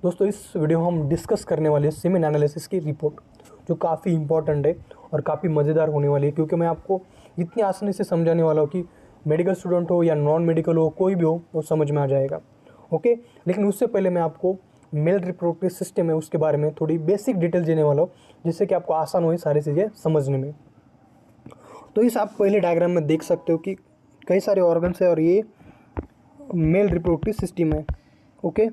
दोस्तों इस वीडियो में हम डिस्कस करने वाले हैं सीमेन एनालिसिस की रिपोर्ट, जो काफ़ी इंपॉर्टेंट है और काफ़ी मज़ेदार होने वाली है, क्योंकि मैं आपको इतनी आसानी से समझाने वाला हूँ कि मेडिकल स्टूडेंट हो या नॉन मेडिकल हो, कोई भी हो वो समझ में आ जाएगा। ओके, लेकिन उससे पहले मैं आपको मेल रिप्रोडक्टिव सिस्टम है उसके बारे में थोड़ी बेसिक डिटेल देने वाला हूँ, जिससे कि आपको आसान हो सारी चीज़ें समझने में। तो इस आप पहले डायग्राम में देख सकते हो कि कई सारे ऑर्गन्स है और ये मेल रिप्रोडक्टिव सिस्टम है। ओके,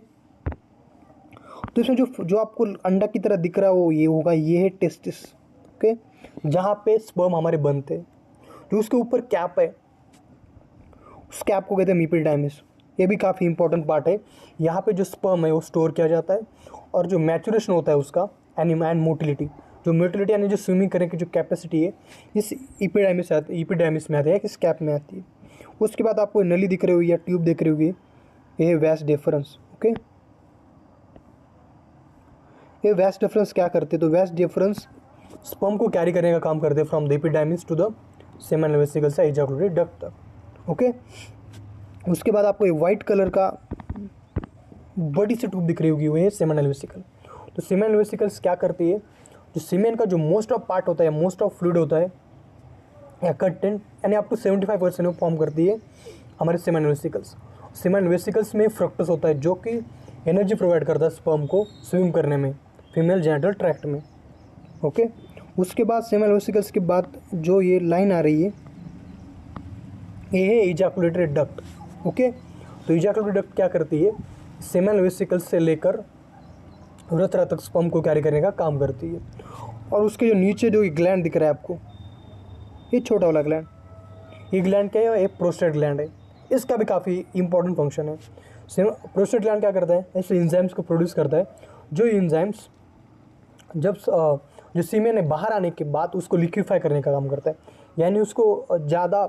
तो इसमें जो आपको अंडा की तरह दिख रहा है वो ये होगा, ये है टेस्टिस। ओके, जहाँ पे स्पर्म हमारे बनते हैं। जो उसके ऊपर कैप है, उस कैप को कहते हैं मीपिडाइमिस। ये भी काफ़ी इंपॉर्टेंट पार्ट है। यहाँ पे जो स्पर्म है वो स्टोर किया जाता है, और जो मैचुरेशन होता है उसका एंड मोटिलिटी, जो मोटिलिटी यानी जो स्विमिंग करने की जो कैपेसिटी है, इस इपिडाइमिस में आती है, इस कैप में आती है। उसके बाद आपको नली दिख रही होगी या ट्यूब दिख रही होगी, ये वैस डिफरेंस। ओके, ये वैस डिफरेंस क्या करते हैं? तो वैस डिफरेंस स्पर्म को कैरी करने का काम करते हैं from the epididymis to the semen vesicle से एजाकुलेटरी डक्ट तक। ओके, उसके बाद आपको ये वाइट कलर का बड़ी सी ट्यूब दिख रही होगी, वो है सेमेनल वेसिकल। तो सेमेनल वेसिकल्स क्या करती है? जो सीमेन का जो मोस्ट ऑफ पार्ट होता है, मोस्ट ऑफ फ्लूइड होता है या कंटेंट, यानी अप टू 75% वो फॉर्म करती है हमारे सेमेनल वेसिकल्स। सेमेनल वेसिकल्स में फ्रक्टस होता है, जो कि एनर्जी प्रोवाइड करता है स्पर्म को स्विम करने में फीमेल जेनिटल ट्रैक्ट में। ओके, उसके बाद सेमेनल वेसिकल्स के बाद जो ये लाइन आ रही है, ये है इजैकुलेटरी डक्ट। ओके, तो इजैकुलेटरी डक्ट क्या करती है? सेमेनल वेसिकल्स से लेकर उरेथ्रा तक स्पर्म को कैरी करने का काम करती है। और उसके जो नीचे जो ग्लैंड दिख रहा है आपको, ये छोटा वाला ग्लैंड, ये ग्लैंड क्या है? ये प्रोस्टेट ग्लैंड है। इसका भी काफ़ी इंपॉर्टेंट फंक्शन है। प्रोस्टेट ग्लैंड क्या करता है? ऐसे इंजाइम्स को प्रोड्यूस करता है, जो इंजाइम्स जब जो सीमेन है बाहर आने के बाद उसको लिक्विफाई करने का काम करता है, यानी उसको ज़्यादा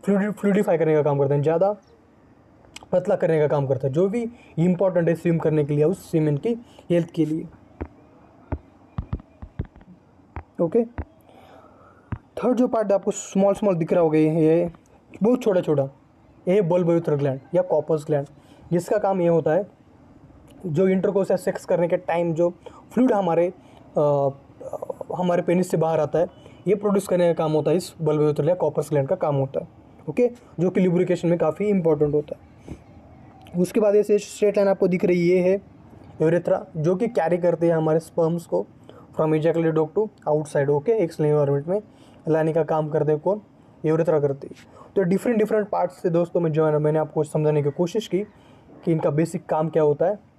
फ्लूडिफाई करने का काम करता है, ज़्यादा पतला करने का काम करता है, जो भी इंपॉर्टेंट है स्विम करने के लिए, उस सीमेन की हेल्थ के लिए। ओके, थर्ड जो पार्ट आपको स्मॉल दिख रहा होगा, ये बहुत छोटा छोटा, ये बल्ब ग्लैंड या कॉपर्स ग्लैंड, जिसका काम ये होता है जो इंटरकोर्स या सेक्स करने के टाइम जो फ्लूइड हमारे पेनिस से बाहर आता है, ये प्रोड्यूस करने का काम होता है, इस बल्ब या कॉपर्स ग्लैंड का काम होता है। ओके, जो कि लुब्रिकेशन में काफ़ी इंपॉर्टेंट होता है। उसके बाद ऐसे स्ट्रेट लाइन आपको दिख रही, ये है यूरेथ्रा, जो कि कैरी करते हैं हमारे स्पर्म्स को from ejaculatory duct to outside. Okay, external environment में लाने का काम करते हैं कौन? यूरेथ्रा करती है। तो डिफरेंट पार्ट्स से दोस्तों में जो है ना, मैंने आपको समझाने की कोशिश की कि इनका बेसिक काम क्या होता है।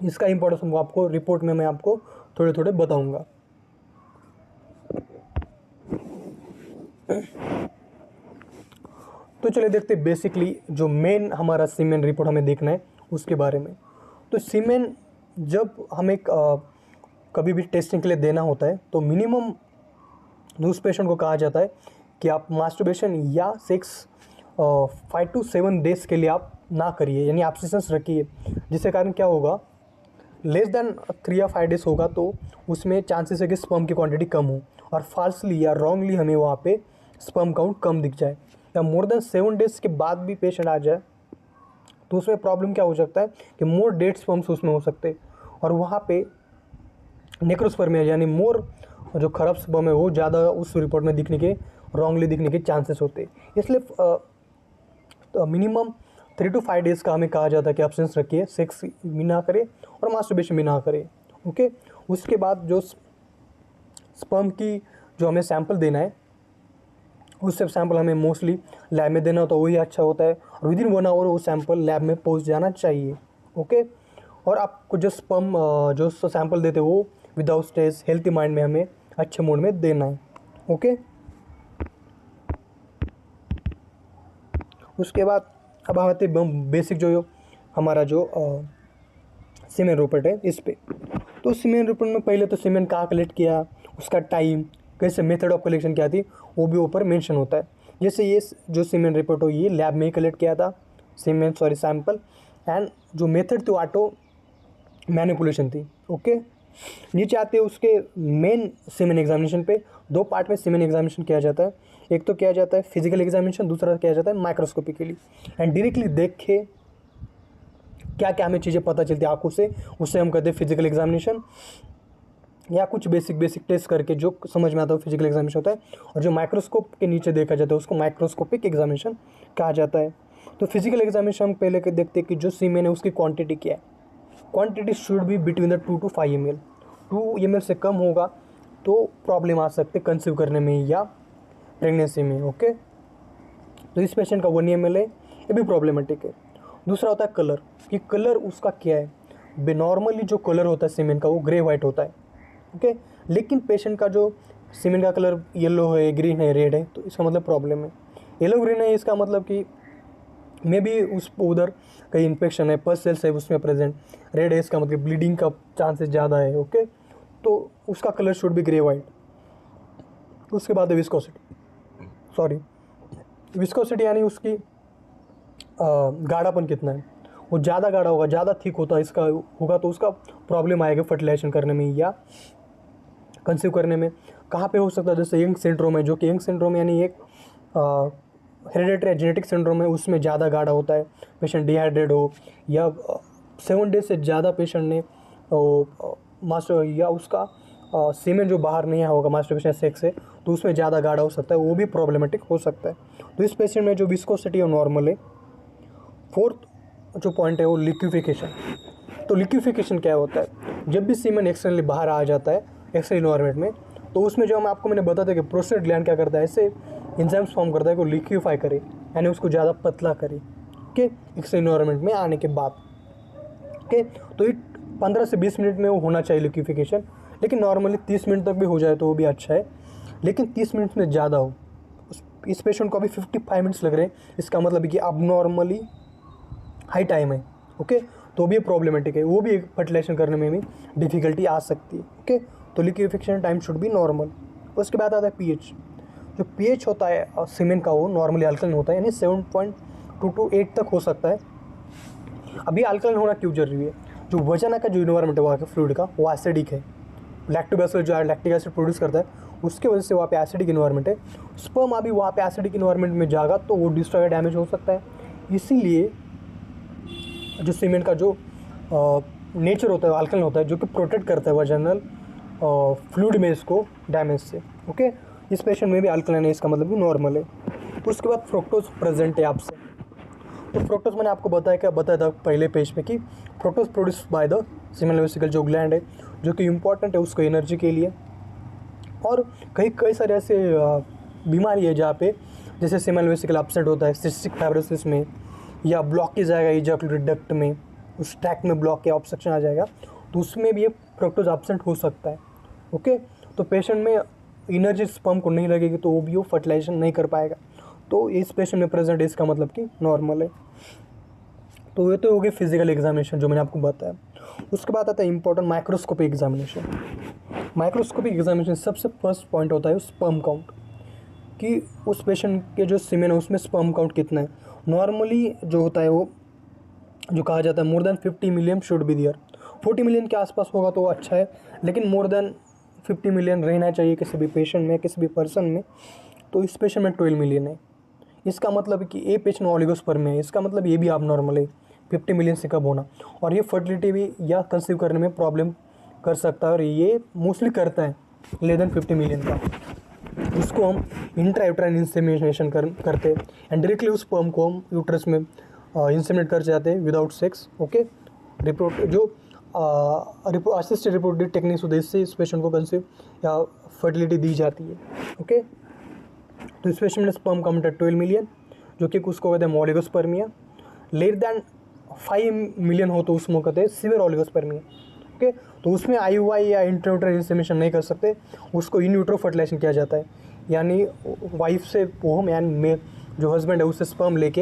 इसका इंपॉर्टेंस आपको रिपोर्ट में मैं आपको थोड़े थोड़े बताऊंगा। तो चलिए देखते हैं बेसिकली जो मेन हमारा सीमेन रिपोर्ट हमें देखना है उसके बारे में। तो सीमेन जब हमें कभी भी टेस्टिंग के लिए देना होता है, तो मिनिमम उस पेशेंट को कहा जाता है कि आप मास्टरबेशन या सेक्स 5 to 7 डेज के लिए आप ना करिए, यानी एब्स्टिनेंस रखिए। जिसके कारण क्या होगा, लेस देन 3 या 5 डेज होगा तो उसमें चांसेस है कि स्पर्म की क्वांटिटी कम हो, और फाल्सली या रॉन्गली हमें वहाँ पे स्पर्म काउंट कम दिख जाए, या मोर देन 7 डेज के बाद भी पेशेंट आ जाए, तो उसमें प्रॉब्लम क्या हो सकता है कि मोर डेड स्पर्म्स उसमें हो सकते हैं, और वहाँ पे नेक्रोस्पर्मिया यानी मोर जो खराब स्पर्म है वो ज़्यादा उस रिपोर्ट में दिखने के, रॉन्गली दिखने के चांसेस होते हैं। इसलिए मिनिमम 3 to 5 डेज़ का हमें कहा जाता है कि एब्स्टिनेंस रखिए, सेक्स भी ना करें और मास्टरबेशन भी ना करें। ओके, उसके बाद जो स्पर्म की जो हमें सैंपल देना है, उस सब सैंपल हमें मोस्टली लैब में देना हो तो वही अच्छा होता है, और विदिन 1 आवर वो सैंपल लैब में पहुंच जाना चाहिए। ओके, और आपको जो स्पर्म जो सैंपल देते हैं वो विदाउट स्ट्रेस, हेल्थी माइंड में हमें अच्छे मूड में देना है। ओके, उसके बाद अब हम आते बेसिक जो हमारा जो सीमेन रिपोर्ट है इस पे। तो सीमेन रिपोर्ट में पहले तो सीमेन कहाँ कलेक्ट किया, उसका टाइम, कैसे मेथड ऑफ कलेक्शन क्या थी, वो भी ऊपर मेंशन होता है। जैसे ये जो सीमेन रिपोर्ट हो, ये लैब में ही कलेक्ट किया था सैंपल, एंड जो मेथड थी ऑटो मैनिपुलेशन थी। ओके, नीचे आते हैं उसके मेन सीमेन एग्जामिनेशन पे। 2 पार्ट में सीमेन एग्जामिनेशन किया जाता है, एक तो किया जाता है फिजिकल एग्जामिनेशन, दूसरा किया जाता है माइक्रोस्कोपिकली, एंड डायरेक्टली देख के क्या क्या हमें चीज़ें पता चलती है आँखों से, उससे हम कहते हैं फिजिकल एग्जामिनेशन, या कुछ बेसिक टेस्ट करके जो समझ में आता है फिजिकल एग्जामिनेशन होता है। और जो माइक्रोस्कोप के नीचे देखा जाता है उसको माइक्रोस्कोपिक एग्जामिनेशन कहा जाता है। तो फिजिकल एग्जामिनेशन हम पहले के देखते हैं कि जो सीमेन है उसकी क्वांटिटी क्या है। Quantity should be between the 2 to 5 ml। 2 ml से कम होगा तो प्रॉब्लम आ सकते कंसीव करने में या प्रेगनेंसी में। ओके, तो इस पेशेंट का 1 ml है, ये भी प्रॉब्लमेटिक है। दूसरा होता है कलर, कि कलर उसका क्या है। नॉर्मली जो कलर होता है सीमेन का वो ग्रे वाइट होता है। ओके, लेकिन पेशेंट का जो सीमेन का कलर येलो है, ग्रीन है, रेड है, तो इसका मतलब प्रॉब्लम है। येलो ग्रीन है इसका मतलब कि मे बी उस उधर कहीं इन्फेक्शन है, पस सेल्स है उसमें प्रेजेंट। रेड है इसका मतलब ब्लीडिंग का चांसेस ज़्यादा है। ओके, तो उसका colour should be grey white. उसके बाद विस्कोसिटी, विस्कोसिटी यानी उसकी गाढ़ापन कितना है। वो ज़्यादा गाढ़ा होगा, ज़्यादा थिक होता इसका होगा तो उसका प्रॉब्लम आएगा फर्टिलाइजेशन करने में या कंसीव करने में। कहाँ पे हो सकता है, जैसे यंग सिंड्रोम है, जो कि यंग सिंड्रोम यानी एक हेरिडेटरी जेनेटिक सिंड्रोम है, उसमें ज़्यादा गाढ़ा होता है। पेशेंट डिहाइड्रेट हो या 7 डेज से ज़्यादा पेशेंट ने मास्टर या उसका सीमेन जो बाहर नहीं आया होगा मास्टरबेशन सेक्स से, तो उसमें ज़्यादा गाढ़ा हो सकता है, वो भी प्रॉब्लमेटिक हो सकता है। तो इस पेशेंट में जो विस्कोसिटी है नॉर्मल है। फोर्थ जो पॉइंट है वो लिक्विफिकेशन। तो लिक्विफिकेशन क्या होता है, जब भी सीमेन एक्सटर्नली बाहर आ जाता है एक्सटर्नल इन्वायरमेंट में, तो उसमें जो मैंने बताया कि प्रोस्टेट ग्लैंड क्या करता है, ऐसे एंजाइम्स फॉर्म करता है कि लिक्विफाई करे, यानी उसको ज़्यादा पतला करे। ओके, एक्सटर्नल इन्वायरमेंट में आने के बाद। ओके, तो ये 15 से 20 मिनट में वो होना चाहिए लिक्विफिकेशन, लेकिन नॉर्मली 30 मिनट तक भी हो जाए तो वो भी अच्छा है, लेकिन 30 मिनट में ज़्यादा हो। इस पेशेंट को अभी 55 मिनट्स लग रहे हैं, इसका मतलब है कि अब नॉर्मली हाई टाइम है। ओके, तो भी प्रॉब्लमेटिक है, वो भी एक फर्टिलाइजेशन करने में भी डिफिकल्टी आ सकती है। ओके, तो liquefaction time should be normal. उसके बाद आता है पीएच। जो पीएच होता है सीमेन का वो नॉर्मली अल्कलाइन होता है, यानी 7.2 to 8 तक हो सकता है। अभी अल्कलाइन होना क्यों जरूरी है, जो वजन का जो इन्वायरमेंट है वहाँ के फ्लूइड का वो एसिडिक है। लैक्टोबैसिलस जो लैक्टिक एसिड प्रोड्यूस करता है, उसके वजह से वहाँ पे एसिडिक इन्वायरमेंट है। स्पर्म अभी वहाँ पे एसिडिक इन्वायरमेंट में जाएगा तो वो डिस्ट्रॉय डैमेज हो सकता है। इसीलिए जो सीमेंट का जो नेचर होता है अल्कलाइन होता है, जो कि प्रोटेक्ट करता है वजनल फ्लूइड में इसको डैमेज से। ओके, इस पेशेंट में भी अल्कलाइन है, इसका मतलब भी नॉर्मल है। उसके बाद फ्रुक्टोज प्रेजेंट है आपसे। तो फ्रुक्टोज मैंने आपको बताया था पहले पेज पे कि fructose produce by the seminal vesicle जो ग्लैंड है, जो कि इम्पॉर्टेंट है उसको एनर्जी के लिए। और कई सारे ऐसे बीमारी है जहाँ पे जैसे सीमेनल वेसिकल अपसेट होता है सिस्टिक फाइब्रोसिस में, या ब्लॉकेज आएगा इजैकुलेटरी डक्ट में, उस ट्रैक में ब्लॉक या ऑब्स्ट्रक्शन आ जाएगा, तो उसमें भी ये फ्रुक्टोज एब्सेंट हो सकता है। ओके, तो पेशेंट में एनर्जी स्पर्म को नहीं लगेगी तो वो भी वो फर्टिलाइजेशन नहीं कर पाएगा। तो इस पेशेंट में प्रेजेंट इसका मतलब कि नॉर्मल है। तो ये तो हो गई फिजिकल एग्जामिनेशन जो मैंने आपको बताया। उसके बाद आता है important microscopic examination. Microscopic examination सबसे फर्स्ट पॉइंट होता है स्पर्म काउंट, कि उस पेशेंट के जो सीमेन है उसमें स्पर्म काउंट कितना है। नॉर्मली जो होता है वो जो कहा जाता है more than 50 million should be there. 40 million के आसपास होगा तो अच्छा है, लेकिन मोर देन 50 मिलियन रहना चाहिए किसी भी पेशेंट में, किसी भी पर्सन में। तो इस पेशेंट में 12 मिलियन है। इसका मतलब है कि ये पेशेंट ऑलिगोस्पर्म में है, इसका मतलब ये भी आप नॉर्मल है 50 मिलियन से कम होना। और ये फर्टिलिटी भी या कंसीव करने में प्रॉब्लम कर सकता है, और ये मोस्टली करता है लेस देन 50 मिलियन का। उसको हम इंट्रायूट्राइन इंसेमिनेशन करते हैं, एंड डायरेक्टली उस स्पर्म को हम यूट्रस में इंसेमिनेट कर जाते हैं विदाउट सेक्स। ओके, जो असिस्टेड रिप्रोडक्टिव टेक्निक्स होते हैं, इससे इस पेशेंट को कंसीव या फर्टिलिटी दी जाती है। ओके, तो इस पेशेंट में स्पर्म काउंट है 12 मिलियन, जो कि उसको कहते हैं ओलिगोस्पर्मिया। लेस दैन 5 मिलियन हो तो उसमें कहते हैं सीवियर ओलिगोस्पर्मिया। ओके, तो उसमें IUI या इंट्रायूट्राइन इंसेमिनेशन नहीं कर सकते, उसको इन यूट्रो फर्टिलाइजेशन किया जाता है, यानी वाइफ से ओम यानी में जो हस्बैंड है उससे स्पर्म लेके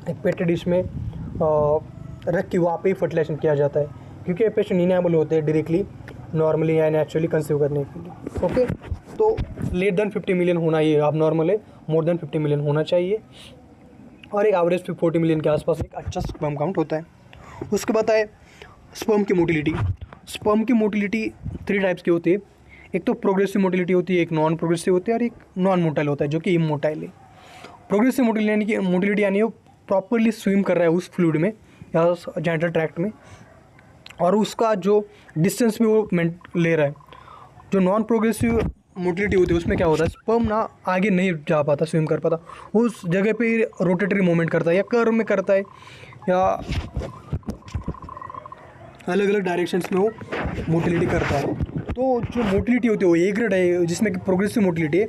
एक पेटेड डिश में रख के वहाँ पे ही फर्टिलाइजेशन किया जाता है, क्योंकि पेशेंट इनेबल होते हैं डायरेक्टली नॉर्मली या नेचुरली कंसीव करने के लिए। ओके, तो लेस देन 50 मिलियन होना ये अब नॉर्मल है, मोर देन 50 मिलियन होना चाहिए, और एक एवरेज 40 मिलियन के आसपास एक अच्छा स्पर्म काउंट होता है। उसके बाद है स्पर्म की मोटिलिटी। स्पर्म की मोटिलिटी 3 टाइप्स की होती है। एक तो प्रोग्रेसिव मोटिलिटी होती है, एक नॉन प्रोग्रेसिव होती है, और एक नॉन मोटाइल होता है जो कि इमोटाइल है। प्रोग्रेसिव मोटिलिटी यानी वो प्रॉपरली स्विम कर रहा है उस फ्लूइड में, या जेनिटल ट्रैक्ट में, और उसका जो डिस्टेंस भी वो ले रहा है। जो नॉन प्रोग्रेसिव मोटिलिटी होती है उसमें क्या होता है, स्पर्म ना आगे नहीं जा पाता, स्विम कर पाता, उस जगह पे रोटेटरी मूवमेंट करता है या कर्व में करता है या अलग अलग डायरेक्शंस में वो मोटिलिटी करता है। तो जो मोटिलिटी होती है वो ए ग्रेड है, जिसमें कि प्रोग्रेसिव मोटिलिटी है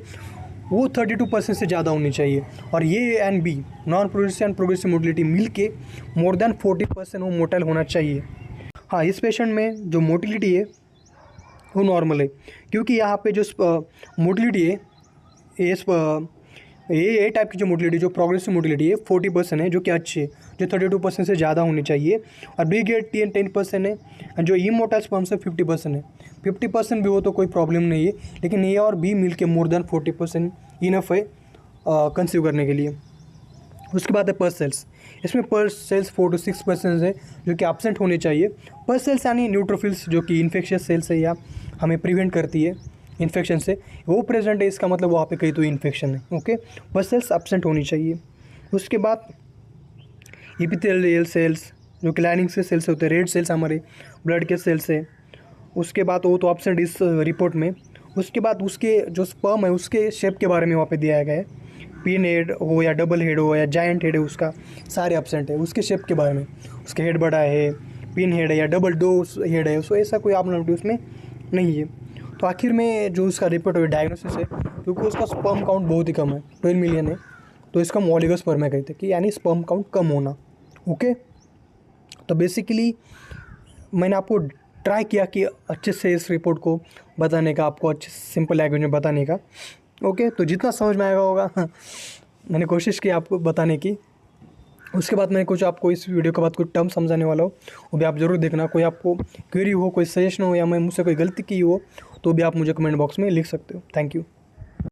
वो 32% से ज़्यादा होनी चाहिए, और ये and B non progressive and progressive motility मिल के मोर देन 40% वो मोटाइल होना चाहिए। हाँ, इस पेशेंट में जो मोटिलिटी है वो नॉर्मल है, क्योंकि यहाँ पे जो मोटिलिटी है ये टाइप की जो मोटिलिटी, जो प्रोग्रेसिव मोटिलिटी है 40% है, जो कि अच्छी है, जो 32% से ज़्यादा होनी चाहिए, और बी ग्रेड 10% है, जो इमोटाइल स्पर्म से 50% है। 50% भी हो तो कोई प्रॉब्लम नहीं है, लेकिन ए और बी मिल के मोर देन 40% इनफ है कंसीव करने के लिए। उसके बाद है पर्स सेल्स, इसमें पर्स सेल्स 4 to 6% है, जो कि एब्सेंट होने चाहिए। पर्स सेल्स यानी न्यूट्रोफिल्स, जो कि इन्फेक्शियस सेल्स है या हमें प्रिवेंट करती है इन्फेक्शन से, वो प्रेजेंट है, इसका मतलब वहाँ पे कहीं तो इन्फेक्शन है। ओके, पर्स सेल्स एब्सेंट होनी चाहिए। उसके बाद एपिथेलियल सेल्स, जो कि लाइनिंग से सेल्स होते हैं, रेड सेल्स हमारे ब्लड के सेल्स है, उसके बाद वो तो एब्सेंट इस रिपोर्ट में। उसके बाद उसके जो स्पर्म है उसके शेप के बारे में वहाँ पे दिया गया है, पिन हेड हो या डबल हेड हो या जायंट हेड है, उसका सारे एब्सेंट है। उसके शेप के बारे में, उसके हेड बड़ा है, पिन हेड है या डबल डोज हेड है, सो ऐसा कोई एब्नॉर्मलिटी उसमें नहीं है। तो आखिर में जो उसका रिपोर्ट है डायग्नोसिस है, क्योंकि उसका स्पर्म काउंट बहुत ही कम है, 12 मिलियन है, तो इसका ओलिगोस्पर्मिया कहते हैं, कि यानी स्पर्म काउंट कम होना। ओके, तो बेसिकली मैंने आपको ट्राई किया कि अच्छे से इस रिपोर्ट को बताने का, आपको अच्छे सिंपल लैंग्वेज में बताने का। ओके, तो जितना समझ में आएगा होगा मैंने कोशिश की आपको बताने की। उसके बाद मैंने कुछ आपको इस वीडियो के बाद कुछ टर्म समझाने वाला हो, वो भी आप ज़रूर देखना। कोई आपको क्वेरी हो, कोई सजेशन हो, या मैं मुझसे कोई गलती की हो, तो भी आप मुझे कमेंट बॉक्स में लिख सकते हो। Thank you.